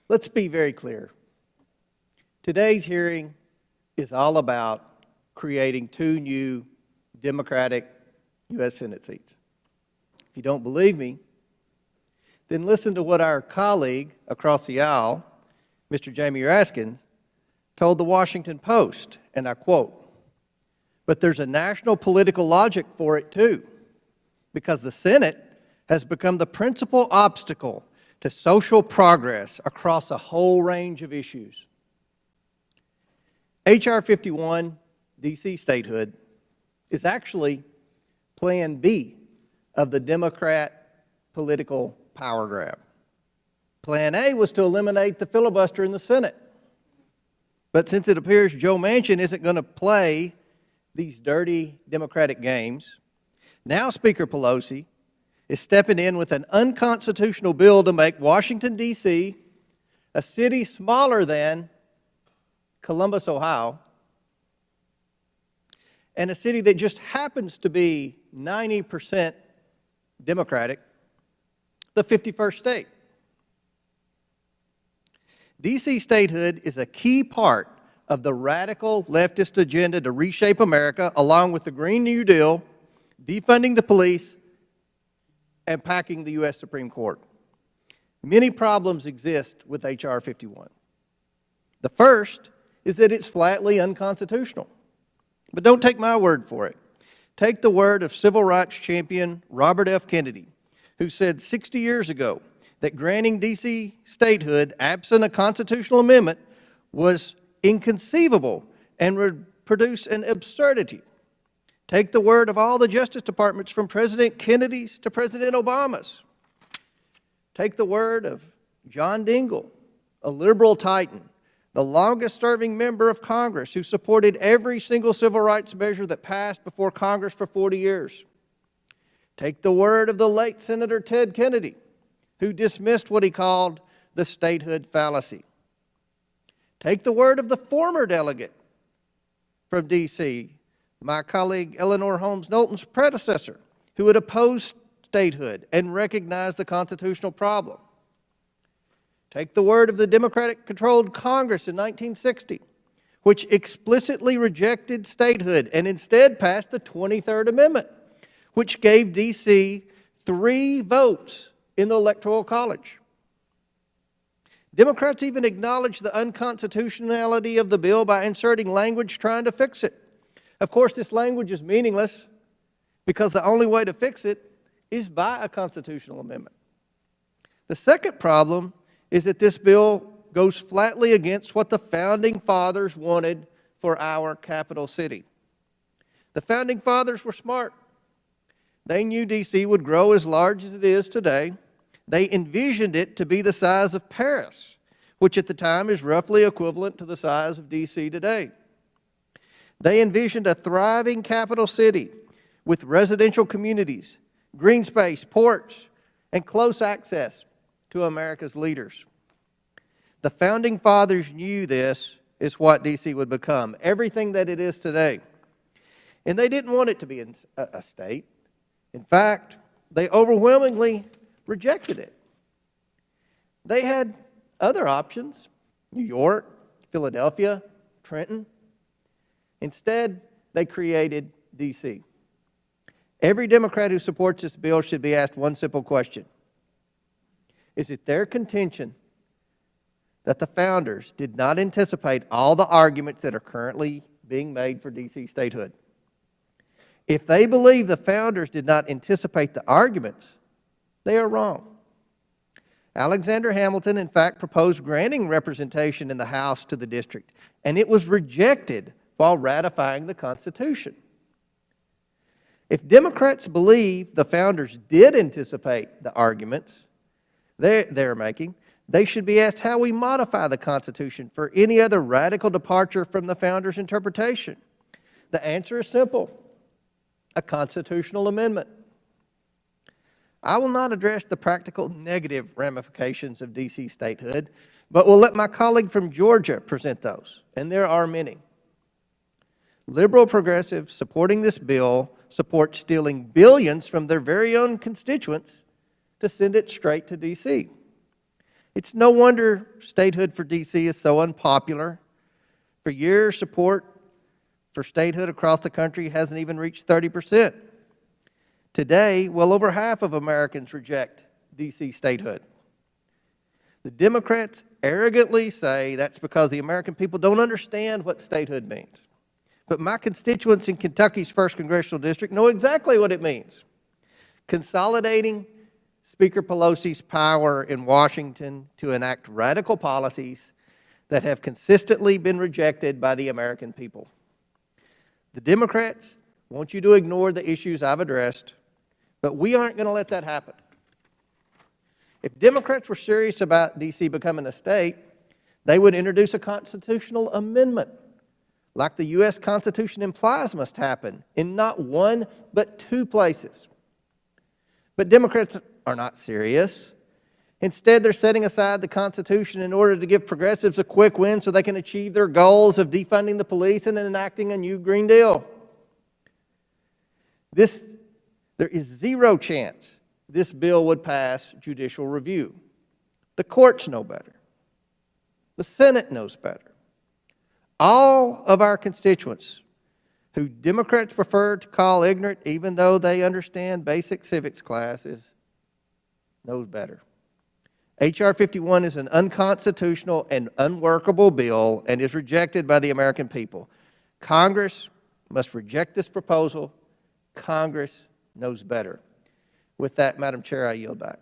Let's be very clear. Today's hearing is all about creating 2 new Democratic U.S. Senate seats. If you don't believe me, then listen to what our colleague across the aisle, Mr. Jamie Raskin, told the Washington Post, and I quote, "But there's a national political logic for it too, because the Senate has become the principal obstacle to social progress across a whole range of issues." H.R. 51, D.C. statehood, is actually Plan B of the Democrat political power grab. Plan A was to eliminate the filibuster in the Senate. But since it appears Joe Manchin isn't going to play these dirty Democratic games, now Speaker Pelosi is stepping in with an unconstitutional bill to make Washington, D.C. a city smaller than Columbus, Ohio, and a city that just happens to be 90% Democratic, the 51st state. D.C. statehood is a key part of the radical leftist agenda to reshape America, along with the Green New Deal, defunding the police, and packing the U.S. Supreme Court. Many problems exist with H.R. 51. The first is that it's flatly unconstitutional. But don't take my word for it. Take the word of civil rights champion Robert F. Kennedy, who said 60 years ago that granting D.C. statehood absent a constitutional amendment was inconceivable and would produce an absurdity. Take the word of all the Justice Departments from President Kennedy's to President Obama's. Take the word of John Dingell, a liberal titan, the longest-serving member of Congress who supported every single civil rights measure that passed before Congress for 40 years. Take the word of the late Senator Ted Kennedy, who dismissed what he called the statehood fallacy. Take the word of the former delegate from D.C., my colleague Eleanor Holmes Knowlton's predecessor, who had opposed statehood and recognized the constitutional problem. Take the word of the Democratic-controlled Congress in 1960, which explicitly rejected statehood and instead passed the 23rd Amendment, which gave D.C. 3 votes in the Electoral College. Democrats even acknowledged the unconstitutionality of the bill by inserting language trying to fix it. Of course, this language is meaningless because the only way to fix it is by a constitutional amendment. The second problem is that this bill goes flatly against what the Founding Fathers wanted for our capital city. The Founding Fathers were smart. They knew D.C. would grow as large as it is today. They envisioned it to be the size of Paris, which at the time is roughly equivalent to the size of D.C. today. They envisioned a thriving capital city with residential communities, green space, ports, and close access to America's leaders. The Founding Fathers knew this is what D.C. would become, everything that it is today. And they didn't want it to be a state. In fact, they overwhelmingly rejected it. They had other options, New York, Philadelphia, Trenton. Instead, they created D.C. Every Democrat who supports this bill should be asked one simple question. Is it their contention that the founders did not anticipate all the arguments that are currently being made for D.C. statehood? If they believe the founders did not anticipate the arguments, they are wrong. Alexander Hamilton, in fact, proposed granting representation in the House to the district, and it was rejected while ratifying the Constitution. If Democrats believe the founders did anticipate the arguments they're making, they should be asked how we modify the Constitution for any other radical departure from the founders' interpretation. The answer is simple: a constitutional amendment. I will not address the practical negative ramifications of D.C. statehood, but will let my colleague from Georgia present those, and there are many. Liberal progressives supporting this bill support stealing billions from their very own constituents to send it straight to D.C. It's no wonder statehood for D.C. is so unpopular. For years, support for statehood across the country hasn't even reached 30%. Today, well over half of Americans reject D.C. statehood. The Democrats arrogantly say that's because the American people don't understand what statehood means. But my constituents in Kentucky's 1st Congressional District know exactly what it means. Consolidating Speaker Pelosi's power in Washington to enact radical policies that have consistently been rejected by the American people. The Democrats want you to ignore the issues I've addressed, but we aren't going to let that happen. If Democrats were serious about D.C. becoming a state, they would introduce a constitutional amendment, like the U.S. Constitution implies must happen in not one, but 2 places. But Democrats are not serious. Instead, they're setting aside the Constitution in order to give progressives a quick win so they can achieve their goals of defunding the police and enacting a new Green Deal. There is zero chance this bill would pass judicial review. The courts know better. The Senate knows better. All of our constituents, who Democrats prefer to call ignorant even though they understand basic civics classes, knows better. H.R. 51 is an unconstitutional and unworkable bill and is rejected by the American people. Congress must reject this proposal. Congress knows better. With that, Madam Chair, I yield back.